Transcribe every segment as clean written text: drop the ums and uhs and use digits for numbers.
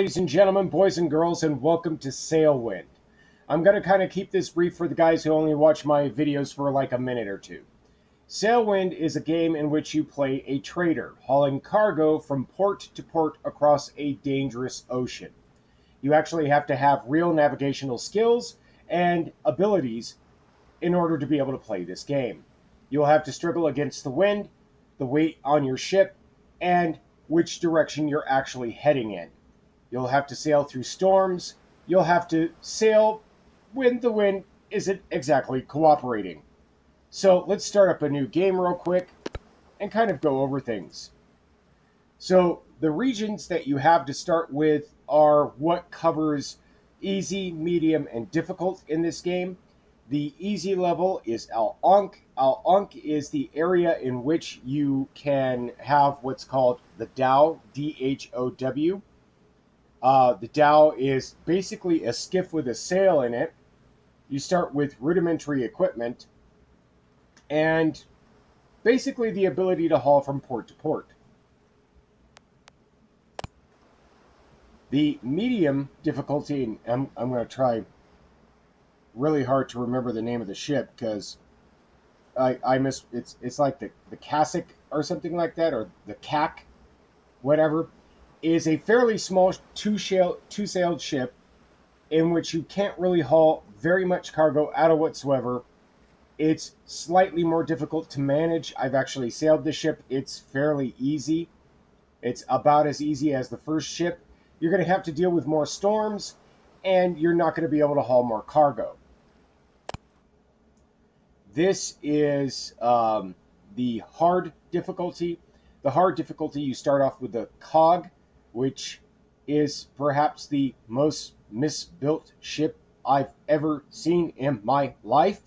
ladies and gentlemen, boys and girls, and welcome to Sailwind. I'm going to kind of keep this brief for the guys who only watch my videos for like a minute or two. Sailwind is a game in which you play a trader, hauling cargo from port to port across a dangerous ocean. You actually have to have real navigational skills and abilities in order to be able to play this game. You'll have to struggle against the wind, the weight on your ship, and which direction you're actually heading in. You'll have to sail through storms. You'll have to sail when the wind isn't exactly cooperating. So let's start up a new game real quick and kind of go over things. So the regions that you have to start with are what covers easy, medium, and difficult in this game. The easy level is Al-Ankh. Al-Ankh is the area in which you can have what's called the dhow, D-H-O-W. The dhow is basically a skiff with a sail in it. You start with rudimentary equipment and basically the ability to haul from port to port. The medium difficulty, and I'm going to try really hard to remember the name of the ship because I miss it's like the Cassock or something like that, or the Cac, whatever, is a fairly small two-sailed ship in which you can't really haul very much cargo out of whatsoever. It's slightly more difficult to manage. I've actually sailed the ship. It's fairly easy. It's about as easy as the first ship. You're going to have to deal with more storms, and you're not going to be able to haul more cargo. This is the hard difficulty. The hard difficulty, you start off with the cog, which is perhaps the most misbuilt ship I've ever seen in my life.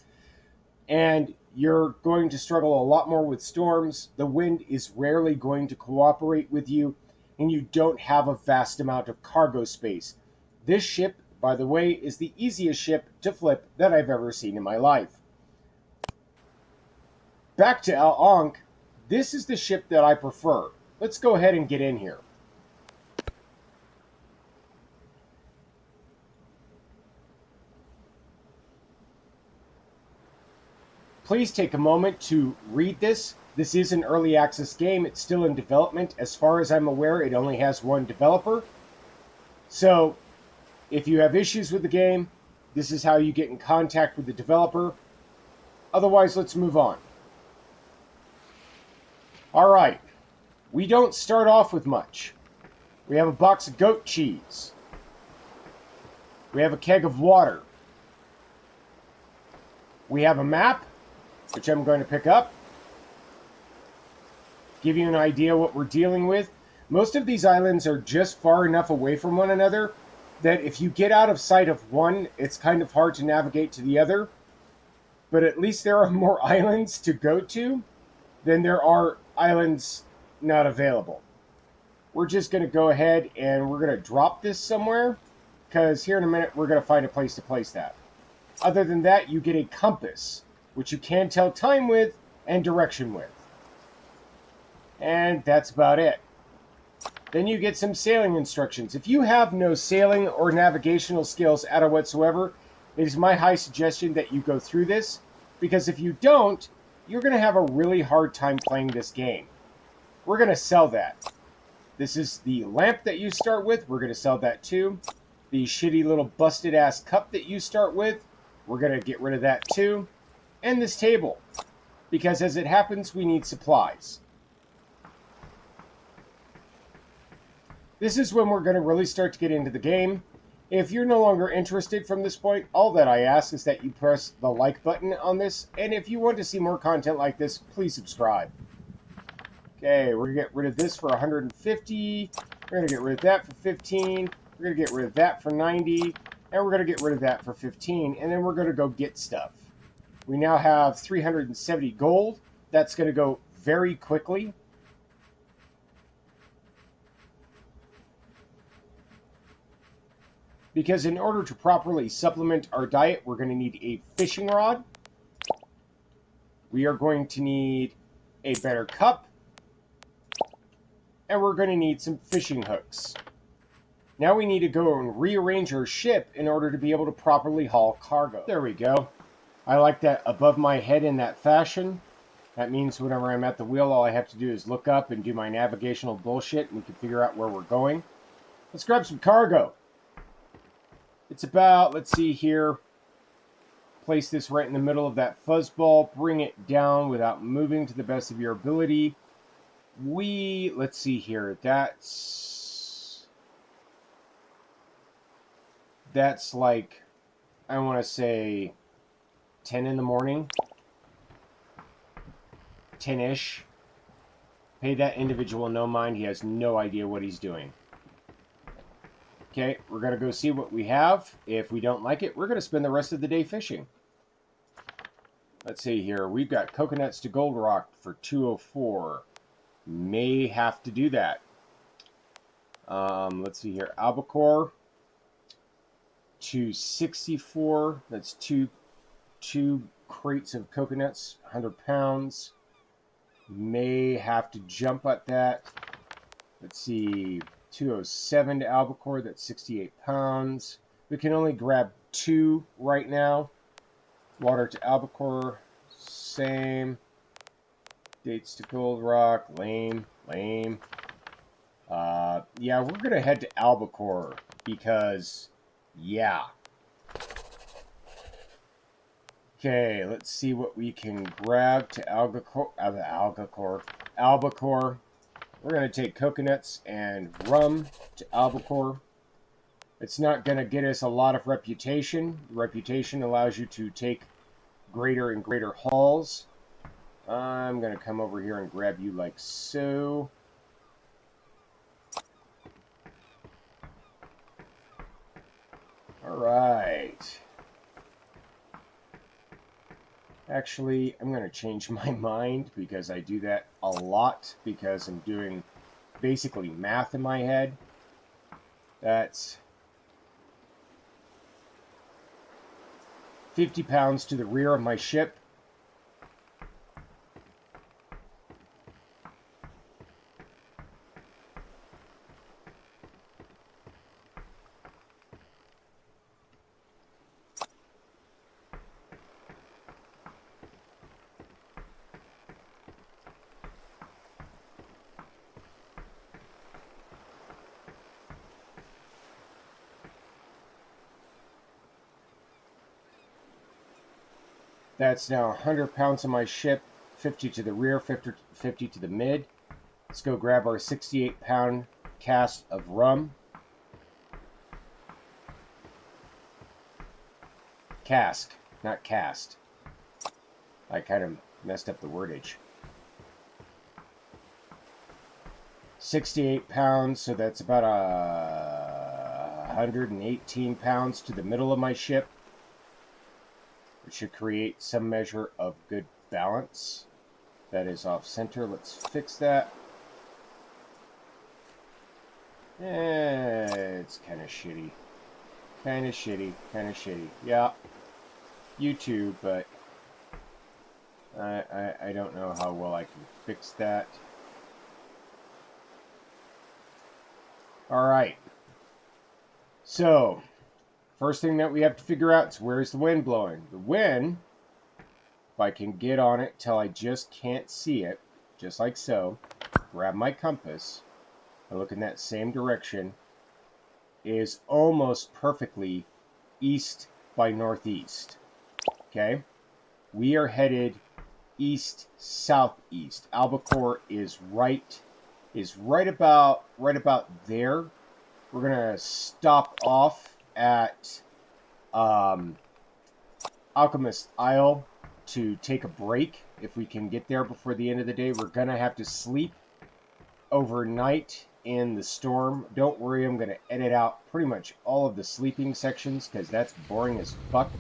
And you're going to struggle a lot more with storms. The wind is rarely going to cooperate with you, and you don't have a vast amount of cargo space. This ship, by the way, is the easiest ship to flip that I've ever seen in my life. Back to Al-Ankh, this is the ship that I prefer. Let's go ahead and get in here. Please take a moment to read this. This is an early access game. It's still in development. As far as I'm aware, it only has one developer. So, if you have issues with the game, this is how you get in contact with the developer. Otherwise, let's move on. Alright, we don't start off with much. We have a box of goat cheese. We have a keg of water. We have a map, which I'm going to pick up. Give you an idea what we're dealing with. Most of these islands are just far enough away from one another that if you get out of sight of one, it's kind of hard to navigate to the other. But at least there are more islands to go to than there are islands not available. We're just going to go ahead and we're going to drop this somewhere, because here in a minute we're going to find a place to place that. Other than that, you get a compass, which you can tell time with and direction with. And that's about it. Then you get some sailing instructions. If you have no sailing or navigational skills at all whatsoever, it is my high suggestion that you go through this, because if you don't, you're going to have a really hard time playing this game. We're going to sell that. This is the lamp that you start with. We're going to sell that too. The shitty little busted ass cup that you start with, we're going to get rid of that too. And this table, because as it happens, we need supplies. This is when we're going to really start to get into the game. If you're no longer interested from this point, all that I ask is that you press the like button on this. And if you want to see more content like this, please subscribe. Okay, we're going to get rid of this for 150. We're going to get rid of that for 15. We're going to get rid of that for 90. And we're going to get rid of that for 15. And then we're going to go get stuff. We now have 370 gold. That's going to go very quickly. Because in order to properly supplement our diet, we're going to need a fishing rod. We are going to need a better cup. And we're going to need some fishing hooks. Now we need to go and rearrange our ship in order to be able to properly haul cargo. There we go. I like that above my head in that fashion. That means whenever I'm at the wheel, all I have to do is look up and do my navigational bullshit, and we can figure out where we're going. Let's grab some cargo. It's about, let's see here, place this right in the middle of that fuzzball, bring it down without moving to the best of your ability. Let's see here, that's like, I want to say 10 in the morning, 10-ish. Pay that individual no mind, he has no idea what he's doing. Okay, we're going to go see what we have. If we don't like it, we're going to spend the rest of the day fishing. Let's see here. We've got coconuts to Gold Rock for 204. May have to do that. Let's see here. Albacore, 264. That's two crates of coconuts, 100 pounds. May have to jump at that. Let's see. 207 to Albacore, that's 68 pounds. We can only grab 2 right now. Water to Albacore, same. Dates to Gold Rock, lame. Yeah, we're going to head to Albacore because, yeah. Okay, let's see what we can grab to Albacore. We're going to take coconuts and rum to Albacore. It's not going to get us a lot of reputation. Reputation allows you to take greater and greater hauls. I'm going to come over here and grab you like so. Alright. Actually, I'm going to change my mind because I do that a lot because I'm doing basically math in my head. That's 50 pounds to the rear of my ship. That's now 100 pounds on my ship, 50 to the rear, 50 to the mid. Let's go grab our 68-pound cask of rum. Cask, not cast. I kind of messed up the wordage. 68 pounds, so that's about 118 pounds to the middle of my ship. It should create some measure of good balance. That is off center. Let's fix that. It's kind of shitty. Kind of shitty. Yeah. You too, but I don't know how well I can fix that. Alright. So, first thing that we have to figure out is where's the wind blowing. The wind, if I can get on it till I just can't see it, just like so, grab my compass, and look in that same direction, is almost perfectly east by northeast. Okay? We are headed east-southeast. Albacore is right about there. We're gonna stop off at Alchemist Isle to take a break if we can get there before the end of the day. We're gonna have to sleep overnight in the storm. Don't worry, I'm gonna edit out pretty much all of the sleeping sections because that's boring as fuck.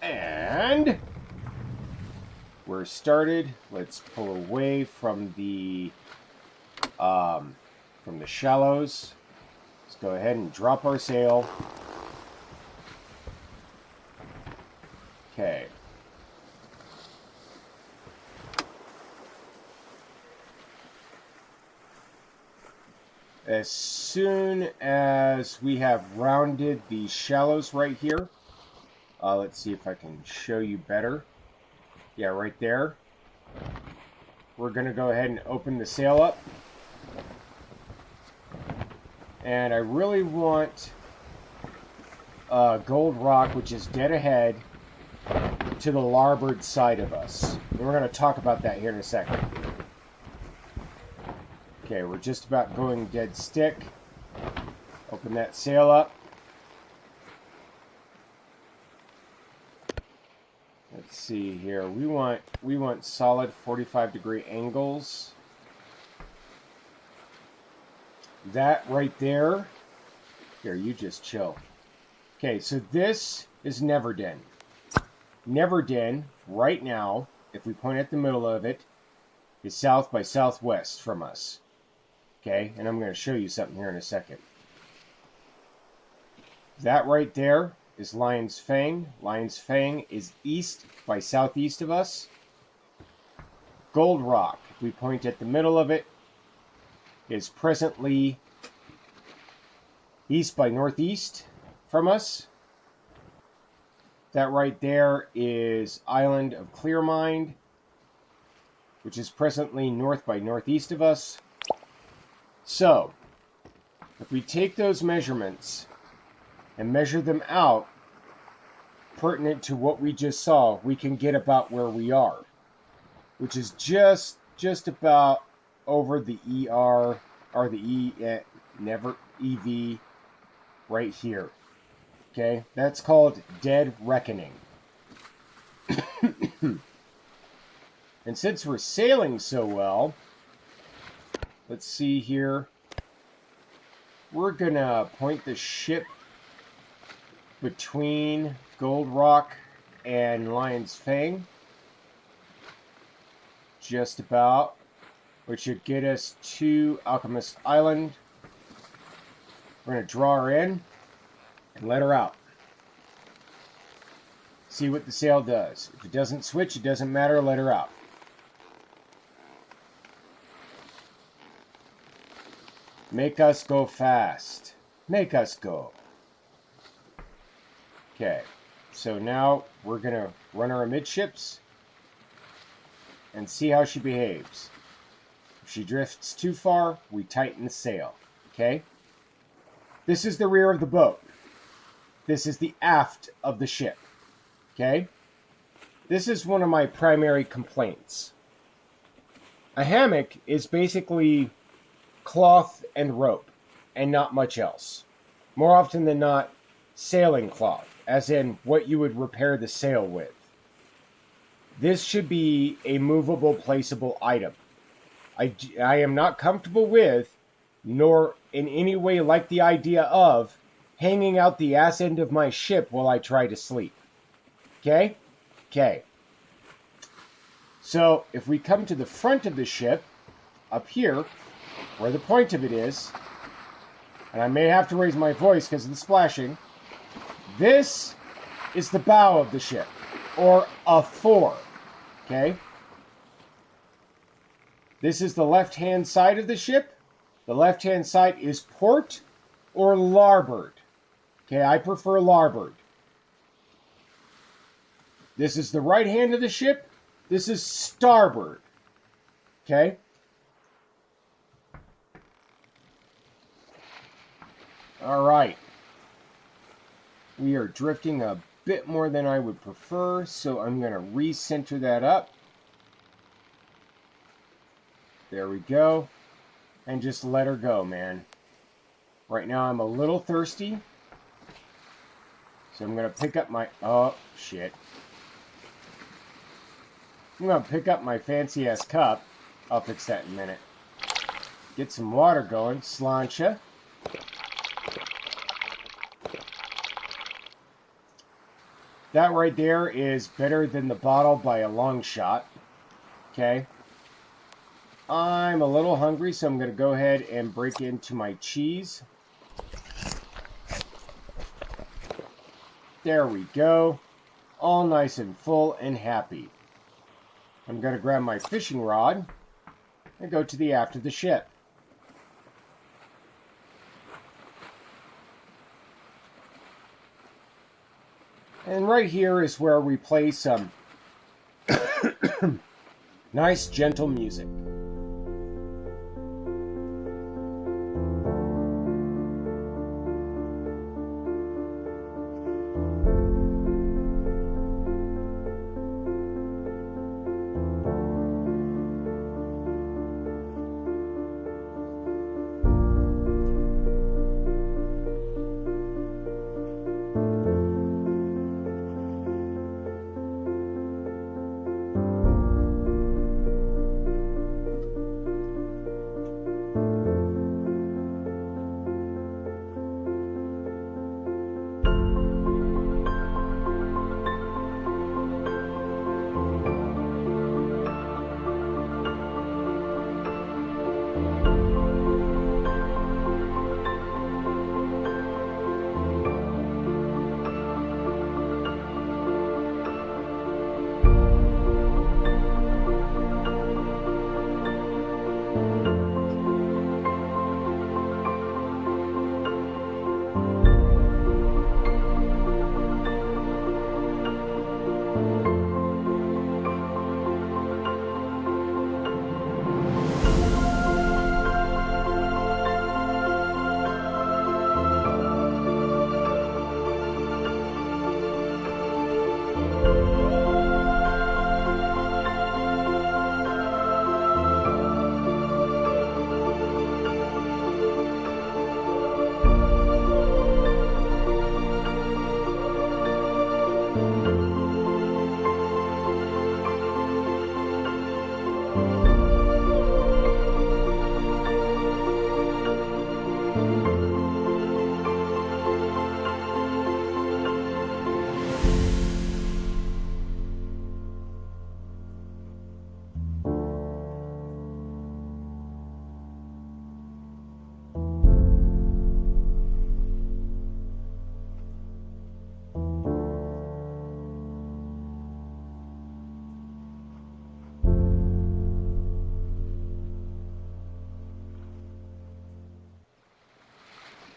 And we're started. Let's pull away from the shallows. Let's go ahead and drop our sail. Okay. As soon as we have rounded the shallows right here, let's see if I can show you better. Yeah, right there. We're going to go ahead and open the sail up. And I really want Gold Rock, which is dead ahead, to the larboard side of us. And we're going to talk about that here in a second. Okay, we're just about going dead stick. Open that sail up. Let's see here. We want solid 45-degree angles. That right there. Here, you just chill. Okay, so this is Neverden. Neverden, right now, if we point at the middle of it, is south by southwest from us. Okay, and I'm going to show you something here in a second. That right there is Lion's Fang. Lion's Fang is east by southeast of us. Gold Rock, if we point at the middle of it, is presently east by northeast from us. That right there is Island of Clearmind, which is presently north by northeast of us. So, if we take those measurements and measure them out pertinent to what we just saw, we can get about where we are, which is just about over the ER or the EV right here. Okay, that's called Dead Reckoning. And since we're sailing so well, let's see here. We're gonna point the ship between Gold Rock and Lion's Fang. Just about. Which should get us to Alchemist Island. We're gonna draw her in and let her out. See what the sail does. If it doesn't switch, it doesn't matter, let her out. Make us go fast. Make us go. Okay, so now we're going to run her amidships and see how she behaves. If she drifts too far, we tighten the sail. Okay? This is the rear of the boat. This is the aft of the ship. Okay? This is one of my primary complaints. A hammock is basically cloth and rope, and not much else. More often than not, sailing cloth, as in what you would repair the sail with. This should be a movable, placeable item. I am not comfortable with, nor in any way like the idea of, hanging out the ass end of my ship while I try to sleep. Okay? Okay. So, if we come to the front of the ship, up here, where the point of it is, and I may have to raise my voice because of the splashing, this is the bow of the ship, or a fore, okay? This is the left-hand side of the ship. The left-hand side is port or larboard. Okay, I prefer larboard. This is the right hand of the ship. This is starboard. Okay? All right. We are drifting a bit more than I would prefer, so I'm going to recenter that up. There we go. And just let her go, man. Right now I'm a little thirsty. So I'm going to pick up my... Oh, shit. I'm going to pick up my fancy-ass cup. I'll fix that in a minute. Get some water going. Slancha. That right there is better than the bottle by a long shot. Okay. I'm a little hungry, so I'm going to go ahead and break into my cheese. There we go. All nice and full and happy. I'm going to grab my fishing rod and go to the aft of the ship. And right here is where we play some nice, gentle music.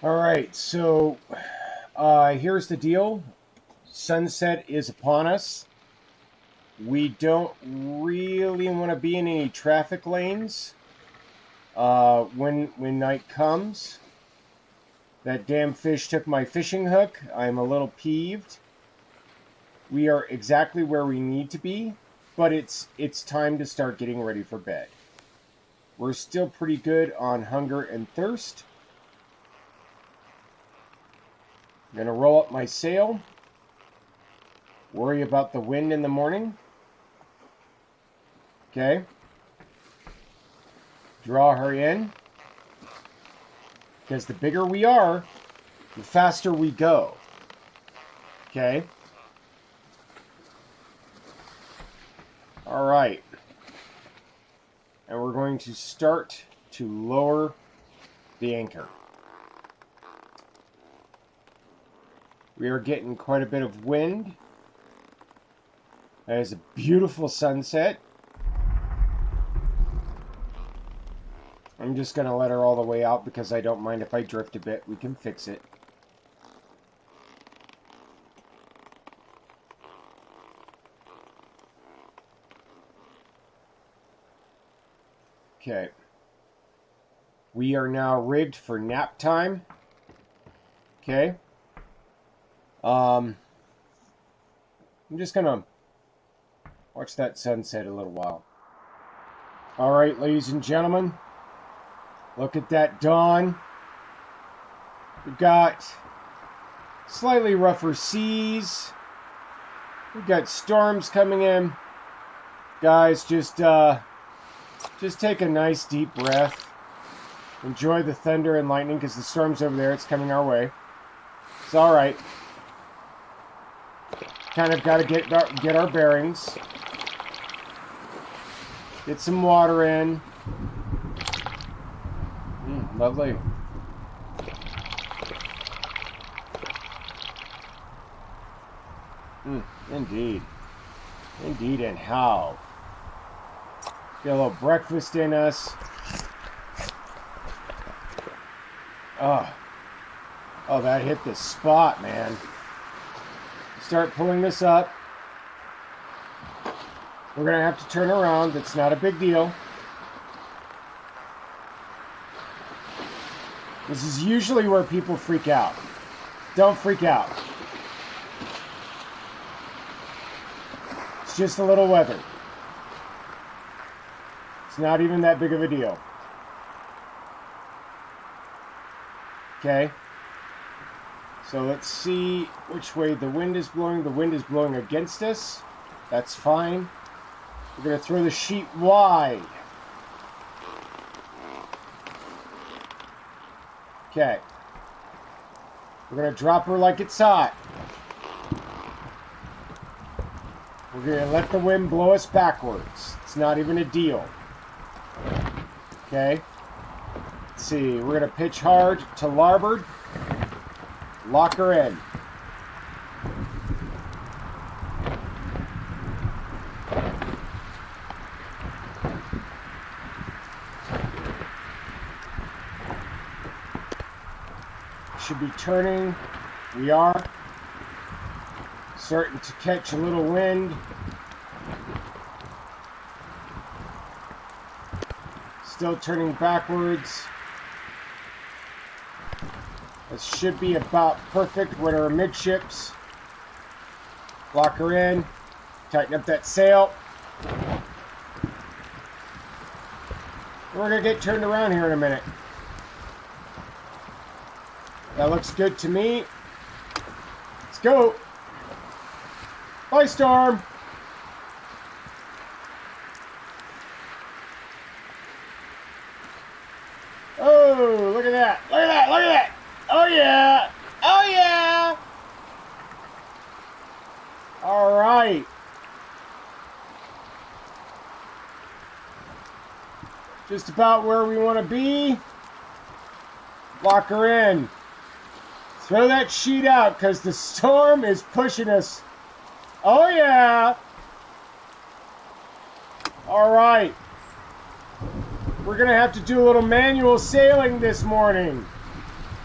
All right, so here's the deal. Sunset is upon us. We don't really want to be in any traffic lanes when night comes. That damn fish took my fishing hook. I'm a little peeved. We are exactly where we need to be, but it's time to start getting ready for bed. We're still pretty good on hunger and thirst. I'm going to roll up my sail. Worry about the wind in the morning. Okay. Draw her in. Because the bigger we are, the faster we go. Okay. All right. And we're going to start to lower the anchor. We are getting quite a bit of wind. That is a beautiful sunset. I'm just going to let her all the way out because I don't mind if I drift a bit. We can fix it. Okay. We are now rigged for nap time. Okay. I'm just going to watch that sunset a little while. All right, ladies and gentlemen. Look at that dawn. We've got slightly rougher seas. We've got storms coming in. Guys, just take a nice deep breath. Enjoy the thunder and lightning because the storm's over there. It's coming our way. It's all right. Kind of got to get our bearings. Get some water in. Lovely. Indeed. Indeed, and how. Get a little breakfast in us. Oh, that hit the spot, man. Just start pulling this up. We're going to have to turn around. That's not a big deal. This is usually where people freak out. Don't freak out. It's just a little weather. It's not even that big of a deal. Okay. So let's see which way the wind is blowing. The wind is blowing against us. That's fine. We're going to throw the sheet wide. Okay. We're going to drop her like it's hot. We're going to let the wind blow us backwards. It's not even a deal. Okay. Let's see. We're going to pitch hard to larboard. Lock her in. Should be turning. We are starting to catch a little wind. Still turning backwards. This should be about perfect with our midships. Lock her in. Tighten up that sail. We're going to get turned around here in a minute. That looks good to me. Let's go. Bye, Storm. Oh, look at that. Look at that. Look at that. Oh, yeah. Oh, yeah. All right. Just about where we want to be. Lock her in. Throw that sheet out because the storm is pushing us. Oh, yeah. All right. We're going to have to do a little manual sailing this morning.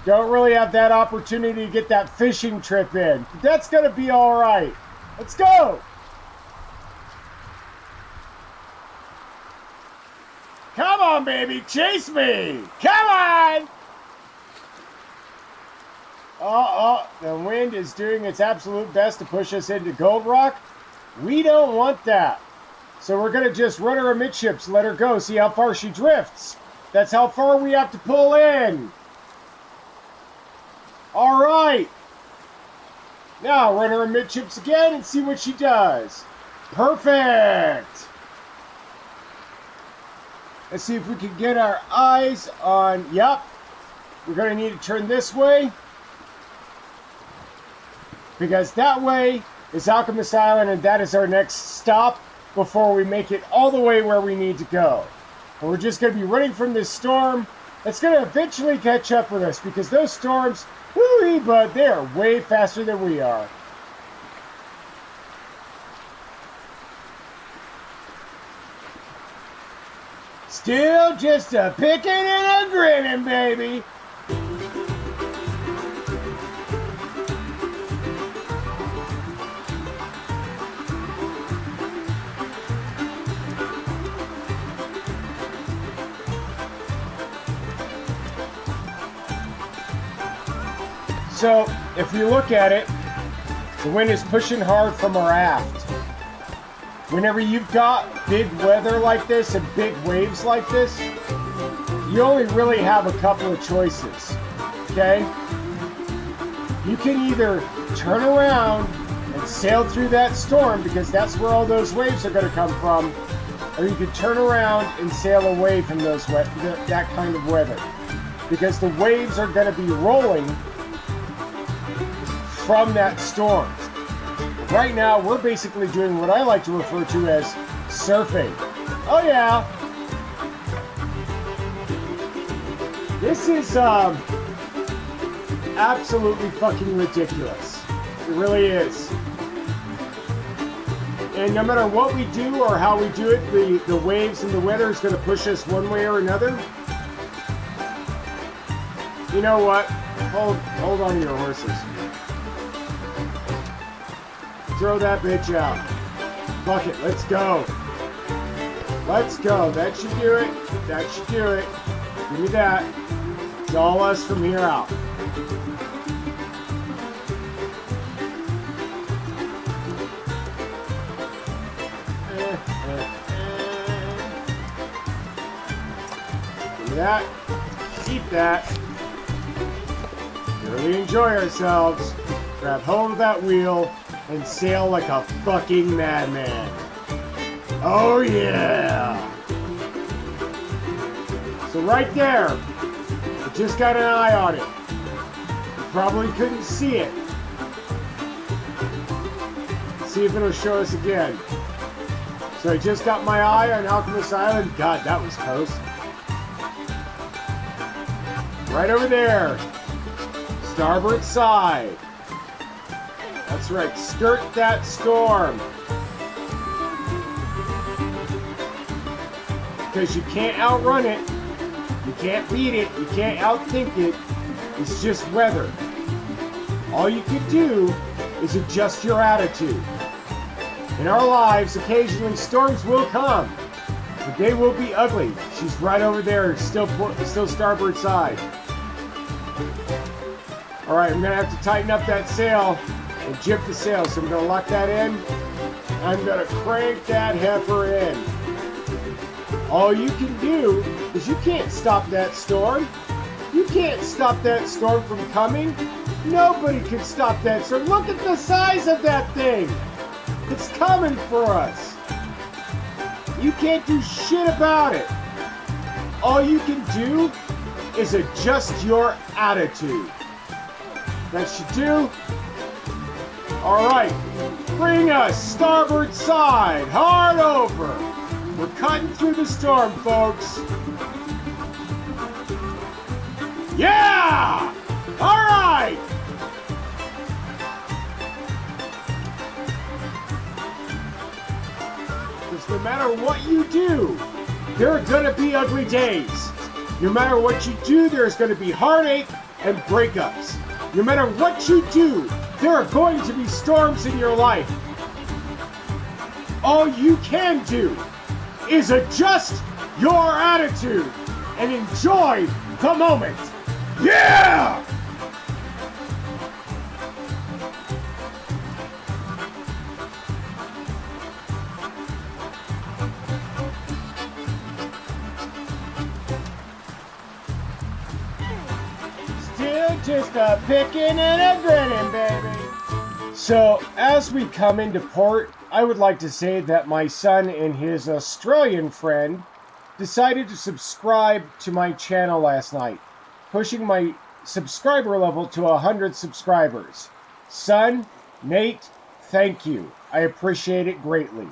Don't really have that opportunity to get that fishing trip in. But that's going to be all right. Let's go. Come on, baby. Chase me. Come on. The wind is doing its absolute best to push us into Gold Rock. We don't want that. So we're going to just run her amidships, let her go, see how far she drifts. That's how far we have to pull in. All right. Now run her amidships again and see what she does. Perfect. Let's see if we can get our eyes on, yep. We're going to need to turn this way. Because that way is Alchemist Island, and that is our next stop before we make it all the way where we need to go. And we're just going to be running from this storm that's going to eventually catch up with us, because those storms, whoo-wee, bud, they are way faster than we are. Still just a picking and a grinning, baby. So, if we look at it, the wind is pushing hard from our aft. Whenever you've got big weather like this and big waves like this, you only really have a couple of choices, okay? You can either turn around and sail through that storm, because that's where all those waves are going to come from, or you can turn around and sail away from that kind of weather, because the waves are going to be rolling from that storm. Right now, we're basically doing what I like to refer to as surfing. Oh yeah. This is absolutely fucking ridiculous. It really is. And no matter what we do or how we do it, the waves and the weather is going to push us one way or another. You know what? Hold on to your horses. throw that bitch out. Fuck it, let's go. Let's go. That should do it. That should do it. Give me that. It's all us from here out. Give me that. Keep that. Really enjoy ourselves. Grab hold of that wheel and sail like a fucking madman. Oh yeah! So right there, I just got an eye on it. You probably couldn't see it. See if it'll show us again. So I just got my eye on Alchemist Island. God, that was close. Right over there. Starboard side. That's right, skirt that storm. Because you can't outrun it, you can't beat it, you can't outthink it. It's just weather. All you can do is adjust your attitude. In our lives, occasionally storms will come, but they will be ugly. She's right over there, still starboard side. All right, I'm gonna have to tighten up that sail and jib the sail. So I'm gonna lock that in. I'm gonna crank that heifer in. All you can do is you can't stop that storm. You can't stop that storm from coming. Nobody can stop that storm. Look at the size of that thing. It's coming for us. You can't do shit about it. All you can do is adjust your attitude. That should do. All right, bring us starboard side, hard over. We're cutting through the storm, folks. Yeah! All right! Because no matter what you do, there are gonna be ugly days. No matter what you do, there's gonna be heartache and breakups. No matter what you do, there are going to be storms in your life. All you can do is adjust your attitude and enjoy the moment. Yeah! Still just a picking and a grinning, baby. So, as we come into port, I would like to say that my son and his Australian friend decided to subscribe to my channel last night, pushing my subscriber level to 100 subscribers. Son, Nate, thank you. I appreciate it greatly.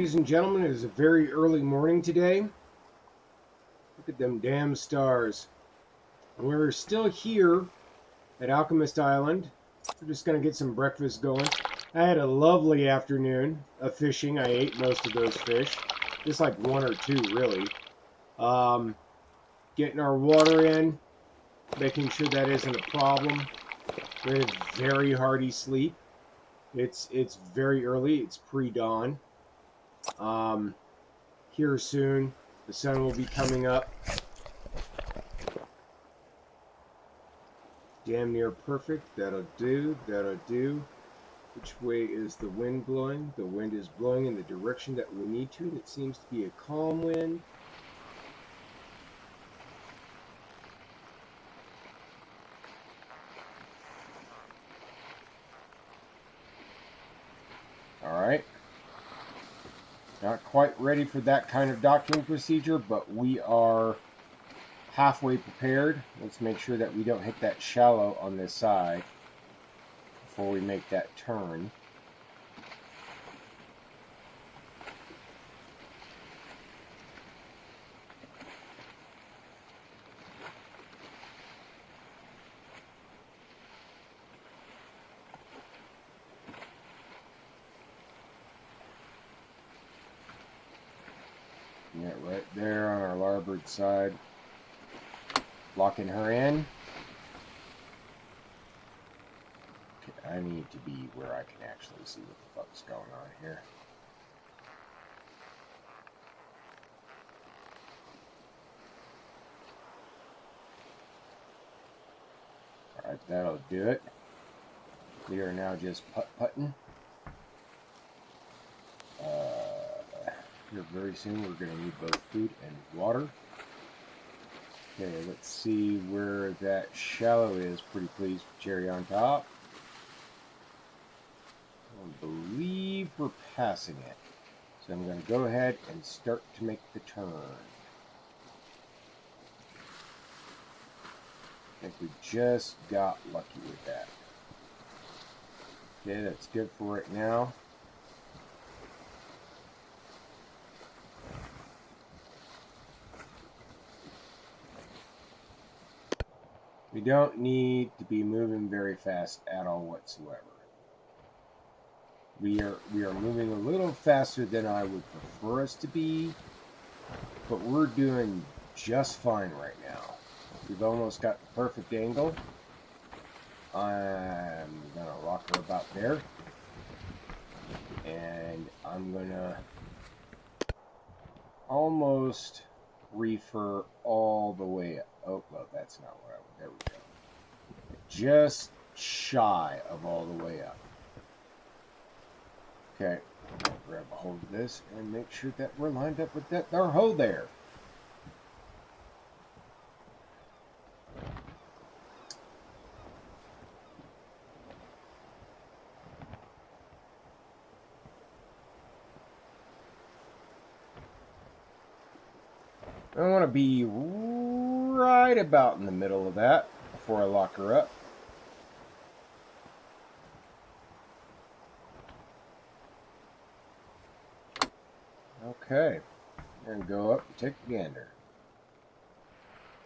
ladies and gentlemen. It is a very early morning today. Look at them damn stars. And we're still here at Alchemist Island. We're just going to get some breakfast going. I had a lovely afternoon of fishing. I ate most of those fish. Just like one or two, really. Getting our water in. Making sure that isn't a problem. We had a very hearty sleep. It's very early. It's pre-dawn. Here soon, the sun will be coming up. Damn near perfect. That'll do. That'll do. Which way is the wind blowing? The wind is blowing in the direction that we need to. It seems to be a calm wind. Alright. Not quite ready for that kind of docking procedure, but we are halfway prepared. Let's make sure that we don't hit that shallow on this side before we make that turn. Yeah, right there on our larboard side. Locking her in. Okay, I need to be where I can actually see what the fuck's going on here. Alright, that'll do it. We are now just putt-putting. Here very soon we're going to need both food and water. Okay, let's see where that shallow is. Pretty pleased with cherry on top. I believe we're passing it. So I'm going to go ahead and start to make the turn. I think we just got lucky with that. Okay, that's good for right now. We don't need to be moving very fast at all whatsoever. We are moving a little faster than I would prefer us to be, but we're doing just fine right now. We've almost got the perfect angle. I'm gonna rock her about there, and I'm gonna almost reef her all the way up. Oh, well, that's not what I want. There we go. Just shy of all the way up. Okay, I'll grab a hold of this and make sure that we're lined up with that our hoe there. I want to be right about in the middle of that before I lock her up. Okay, I'm going to go up and take a gander.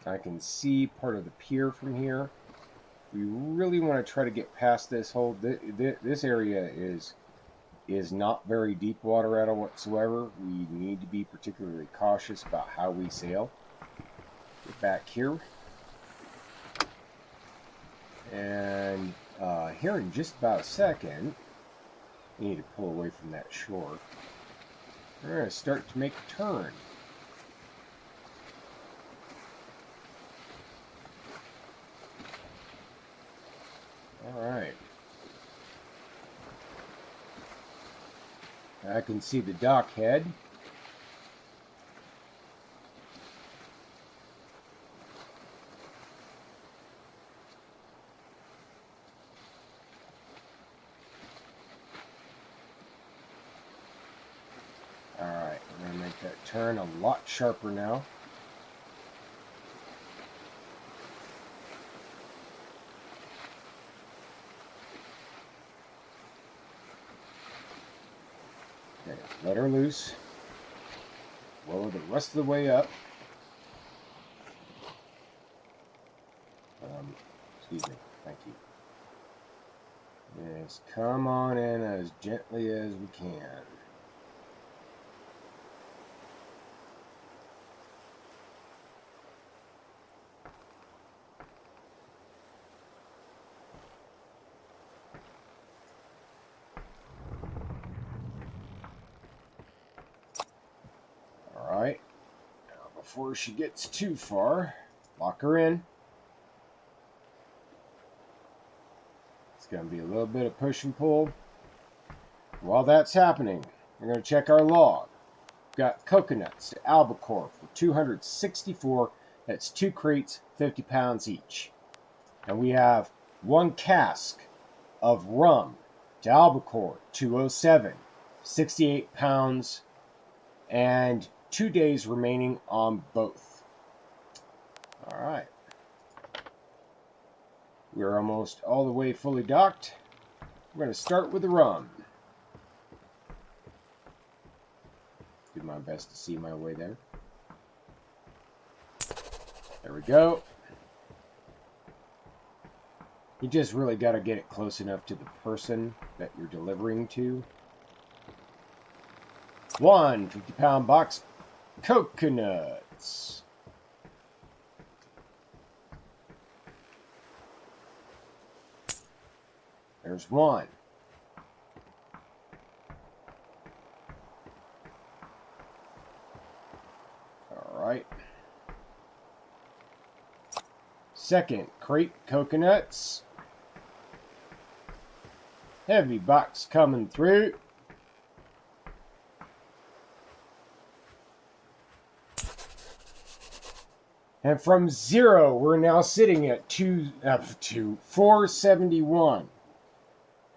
I can see part of the pier from here. We really want to try to get past this hole. This area is not very deep water at all whatsoever. We need to be particularly cautious about how we sail. Get back here. And here in just about a second, we need to pull away from that shore. We're going to start to make a turn. Alright. I can see the dock head. Alright, I'm going to make that turn a lot sharper now. Okay, let her loose. Lower the rest of the way up. Excuse me. Thank you. Yes, come on in as gently as we can. Alright. Now, before she gets too far, lock her in. It's going to be a little bit of push and pull. While that's happening, we're going to check our log. We've got coconuts to albacore for 264. That's 2 crates, 50 pounds each. And we have 1 cask of rum to albacore, 207, 68 pounds, and 2 days remaining on both. All right. We're almost all the way fully docked. We're going to start with the rum. Do my best to see my way there. There we go. You just really got to get it close enough to the person that you're delivering to. 1 50-pound box coconuts. There's 1. All right. Second crate coconuts. Heavy box coming through. And from 0, we're now sitting at 471.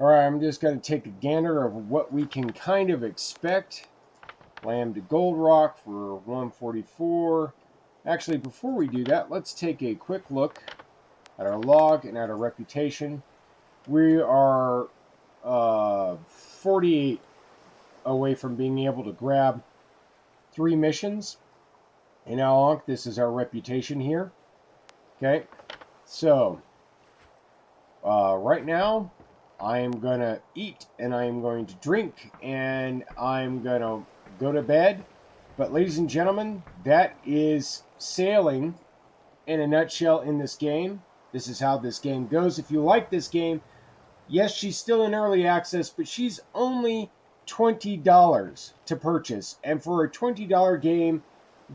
All right, I'm just going to take a gander of what we can kind of expect. Lamb to gold rock for 144. Actually, before we do that, let's take a quick look at our log and at our reputation. We are 48 away from being able to grab 3 missions. In Alonk, this is our reputation here. Okay, so right now, I am going to eat and I am going to drink and I'm going to go to bed. But ladies and gentlemen, that is sailing in a nutshell in this game. This is how this game goes. If you like this game, yes, she's still in early access, but she's only $20 to purchase. And for a $20 game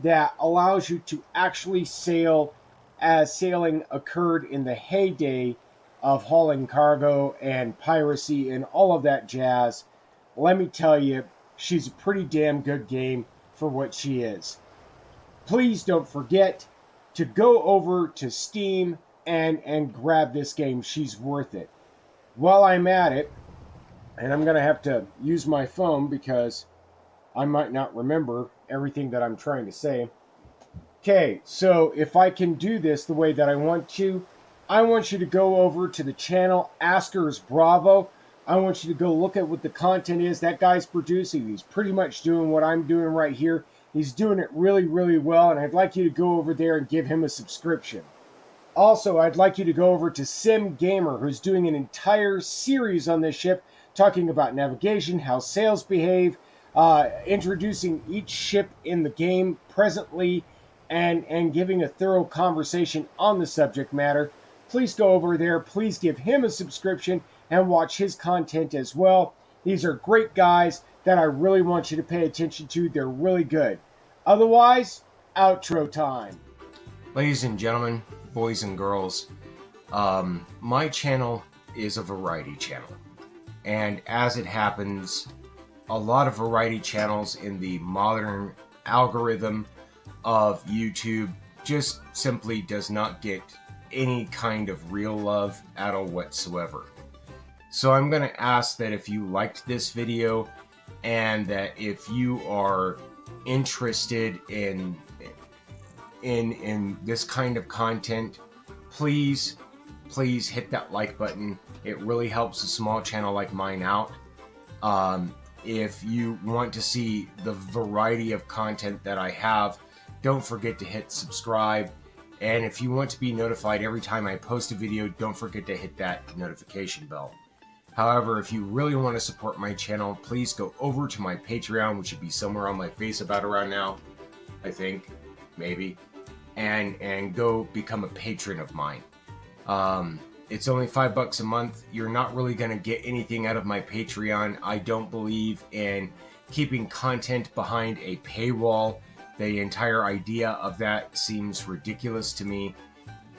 that allows you to actually sail as sailing occurred in the heyday of hauling cargo and piracy and all of that jazz, let me tell you, she's a pretty damn good game for what she is. Please don't forget to go over to Steam and grab this game. She's worth it. While I'm at it, and I'm going to have to use my phone because I might not remember everything that I'm trying to say. Okay, so if I can do this the way that I want to, I want you to go over to the channel Askers Bravo. I want you to go look at what the content is. That guy's producing. He's pretty much doing what I'm doing right here. He's doing it really, really well, and I'd like you to go over there and give him a subscription. Also, I'd like you to go over to Sim Gamer, who's doing an entire series on this ship, talking about navigation, how sails behave, introducing each ship in the game presently, and giving a thorough conversation on the subject matter. Please go over there. Please give him a subscription and watch his content as well. These are great guys that I really want you to pay attention to. They're really good. Otherwise, outro time. Ladies and gentlemen, boys and girls, my channel is a variety channel. And as it happens, a lot of variety channels in the modern algorithm of YouTube just simply does not get any kind of real love at all whatsoever. So I'm going to ask that if you liked this video and that if you are interested in this kind of content, please hit that like button. It really helps a small channel like mine out. if you want to see the variety of content that I have, don't forget to hit subscribe. And if you want to be notified every time I post a video, don't forget to hit that notification bell. However, if you really want to support my channel, please go over to my Patreon, which should be somewhere on my face about around now, I think, maybe, and go become a patron of mine. It's only $5 a month. You're not really going to get anything out of my Patreon. I don't believe in keeping content behind a paywall. The entire idea of that seems ridiculous to me.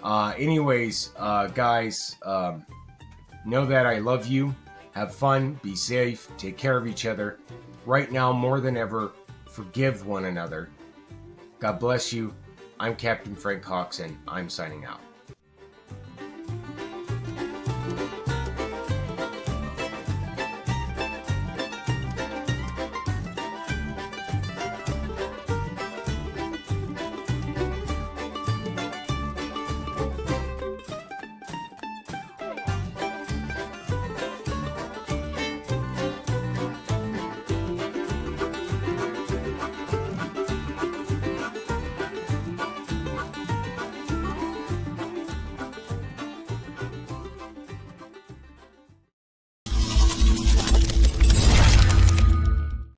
Anyways, guys, know that I love you. Have fun. Be safe. Take care of each other. Right now, more than ever, forgive one another. God bless you. I'm Captain Frank Hawks, and I'm signing out.